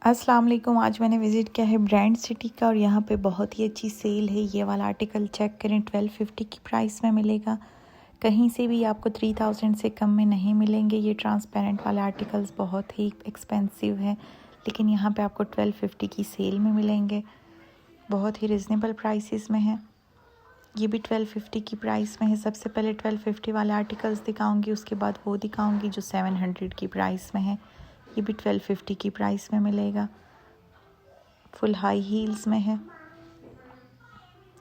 अस्सलाम वालेकुम। आज मैंने विज़िट किया है ब्रांड सिटी का और यहाँ पे बहुत ही अच्छी सेल है। ये वाला आर्टिकल चेक करें, 1250 की प्राइस में मिलेगा। कहीं से भी आपको 3000 से कम में नहीं मिलेंगे। ये ट्रांसपेरेंट वाले आर्टिकल्स बहुत ही एक्सपेंसिव हैं, लेकिन यहाँ पे आपको 1250 की सेल में मिलेंगे। बहुत ही रिजनेबल प्राइसेस में है। ये भी 1250 की प्राइस में है। सबसे पहले 1250 वाले आर्टिकल्स दिखाऊंगी, उसके बाद वो दिखाऊंगी जो 700 की प्राइस में है। ये भी 1250 की प्राइस में मिलेगा। फुल हाई हील्स में है।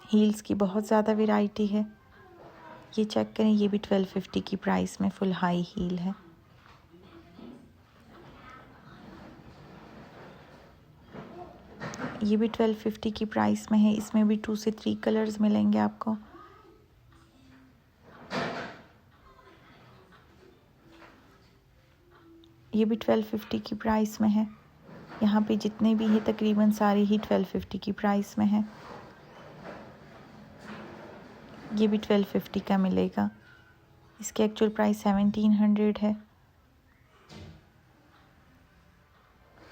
हील्स की बहुत ज़्यादा वैरायटी है। ये चेक करें, ये भी 1250 की प्राइस में फुल हाई हील है। ये भी 1250 की प्राइस में है। इसमें भी 2 से 3 कलर्स मिलेंगे आपको। ये भी 1250 की प्राइस में है। यहाँ पे जितने भी हैं तकरीबन सारे ही 1250 की प्राइस में है। ये भी 1250 का मिलेगा। इसकी एक्चुअल प्राइस 1700 है।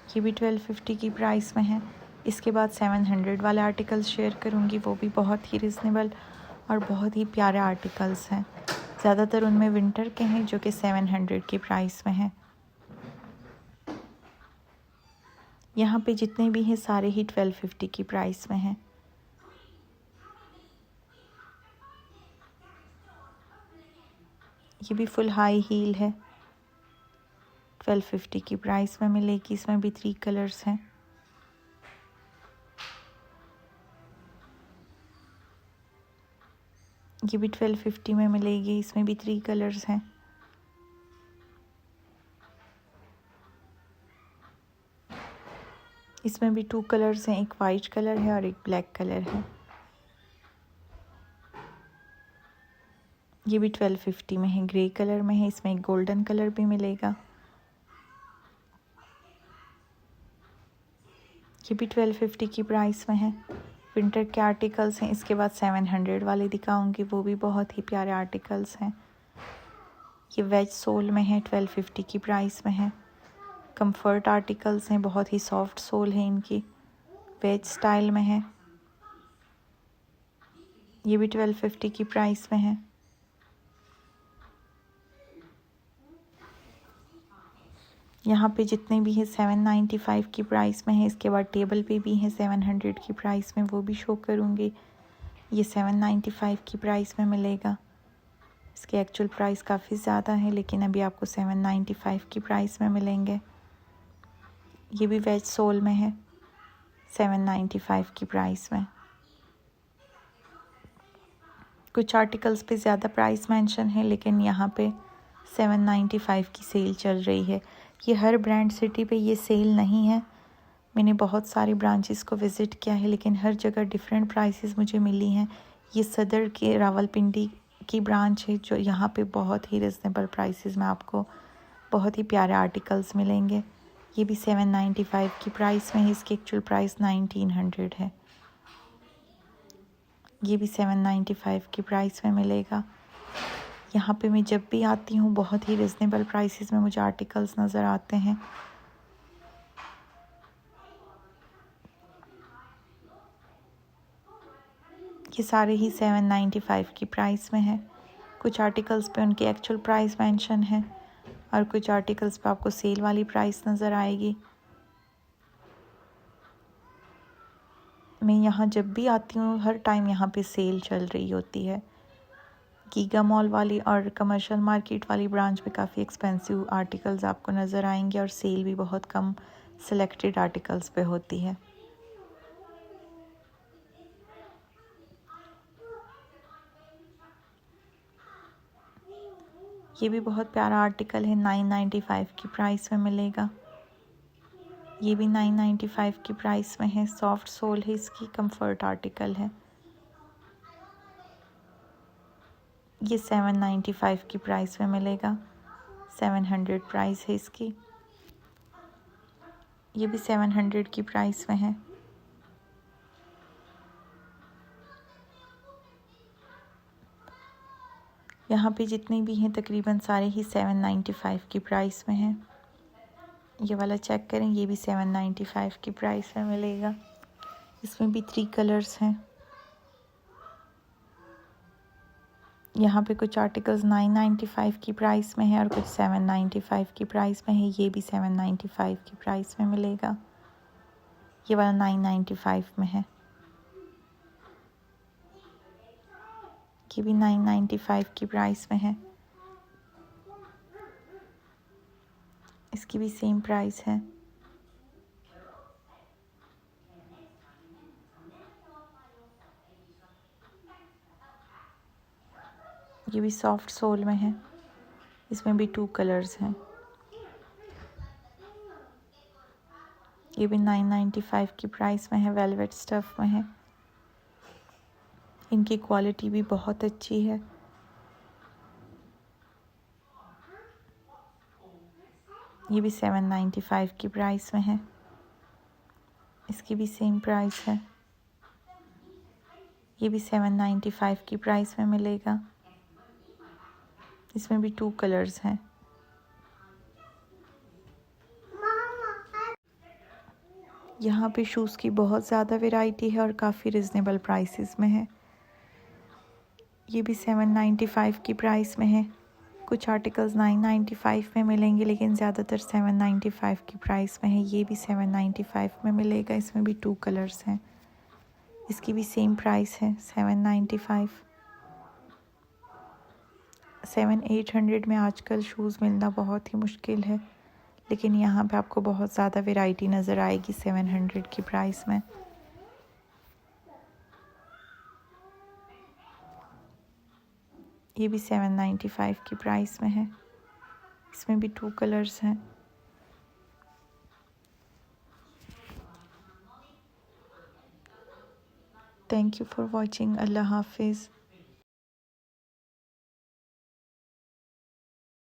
ये भी 1250 की प्राइस में है। इसके बाद 700 वाले आर्टिकल्स शेयर करूँगी, वो भी बहुत ही रिजनेबल और बहुत ही प्यारे आर्टिकल्स हैं। ज़्यादातर उनमें विंटर के हैं जो कि 700 की प्राइस में हैं। यहाँ पे जितने भी हैं सारे ही 1250 की प्राइस में हैं। ये भी फुल हाई हील है। 1250 की प्राइस में मिलेगी। इसमें भी 3 कलर्स हैं। ये भी 1250 में मिलेगी। इसमें भी 3 कलर्स हैं। इसमें भी 2 कलर्स हैं, एक वाइट कलर है और एक ब्लैक कलर है। ये भी 1250 में है, ग्रे कलर में है। इसमें एक गोल्डन कलर भी मिलेगा। ये भी 1250 की प्राइस में है। विंटर के आर्टिकल्स हैं। इसके बाद 700 वाले दिखाऊंगी, वो भी बहुत ही प्यारे आर्टिकल्स हैं। ये वेज सोल में है, 1250 की प्राइस में है। कंफर्ट आर्टिकल्स हैं, बहुत ही सॉफ्ट सोल है इनकी। वेज स्टाइल में है। ये भी 1250 की प्राइस में है। यहाँ पे जितने भी हैं 795 की प्राइस में है। इसके बाद टेबल पे भी हैं 700 की प्राइस में, वो भी शो करूँगी। ये 795 की प्राइस में मिलेगा। इसकी एक्चुअल प्राइस काफ़ी ज़्यादा है, लेकिन अभी आपको 795 की प्राइस में मिलेंगे। ये भी वेज सोल में है, 795 की प्राइस में। कुछ आर्टिकल्स पे ज़्यादा प्राइस मेंशन है, लेकिन यहाँ पे 795 की सेल चल रही है। ये हर ब्रांड सिटी पे ये सेल नहीं है। मैंने बहुत सारी ब्रांचेस को विज़िट किया है, लेकिन हर जगह डिफरेंट प्राइसेस मुझे मिली हैं। ये सदर के रावलपिंडी की ब्रांच है, जो यहाँ पे बहुत ही रिजनेबल प्राइसेस में आपको बहुत ही प्यारे आर्टिकल्स मिलेंगे। ये भी 795 की प्राइस में है। इसकी एक्चुअल प्राइस 1900 है। ये भी 795 की प्राइस में मिलेगा। यहाँ पे मैं जब भी आती हूँ बहुत ही रिजनेबल प्राइसेस में मुझे आर्टिकल्स नज़र आते हैं। ये सारे ही 795 की प्राइस में है। कुछ आर्टिकल्स पे उनकी एक्चुअल प्राइस मेंशन है और कुछ आर्टिकल्स पे आपको सेल वाली प्राइस नज़र आएगी। मैं यहाँ जब भी आती हूँ हर टाइम यहाँ पे सेल चल रही होती है। गीगा मॉल वाली और कमर्शियल मार्केट वाली ब्रांच में काफ़ी एक्सपेंसिव आर्टिकल्स आपको नज़र आएंगे और सेल भी बहुत कम सिलेक्टेड आर्टिकल्स पे होती है। ये भी बहुत प्यारा आर्टिकल है, 995 की प्राइस में मिलेगा। ये भी 995 की प्राइस में है। सॉफ्ट सोल है इसकी, कंफर्ट आर्टिकल है। ये 795 की प्राइस में मिलेगा। 700 प्राइस है इसकी। ये भी 700 की प्राइस में है। यहाँ पे जितने भी हैं तकरीबन सारे ही 795 की प्राइस में हैं। ये वाला चेक करें, ये भी 795 की प्राइस में मिलेगा। इसमें भी 3 कलर्स हैं। यहाँ पे कुछ आर्टिकल्स 995 की प्राइस में है और कुछ 795 की प्राइस में है। ये भी 795 की प्राइस में मिलेगा। ये वाला 995 में है। ये भी 995 की प्राइस में है। इसकी भी सेम प्राइस है। ये भी सॉफ्ट सोल में है। इसमें भी 2 कलर्स हैं। ये भी 995 की प्राइस में है। वेलवेट स्टफ में है। इनकी क्वालिटी भी बहुत अच्छी है। ये भी 795 की प्राइस में है। इसकी भी सेम प्राइस है। ये भी 795 की प्राइस में मिलेगा। इसमें भी 2 कलर्स हैं। यहाँ पे शूज़ की बहुत ज़्यादा वैरायटी है और काफ़ी रिजनेबल प्राइसेस में है। ये भी 795 की प्राइस में है। कुछ आर्टिकल्स 995 में मिलेंगे, लेकिन ज़्यादातर 795 की प्राइस में है। ये भी 795 में मिलेगा। इसमें भी 2 कलर्स हैं। इसकी भी सेम प्राइस है 795। 700-800 में आजकल शूज़ मिलना बहुत ही मुश्किल है, लेकिन यहाँ पे आपको बहुत ज़्यादा वैरायटी नज़र आएगी 700 की प्राइस में। ये भी 795 की प्राइस में है। इसमें भी 2 कलर्स हैं। Thank you for watching. अल्लाह हाफिज़।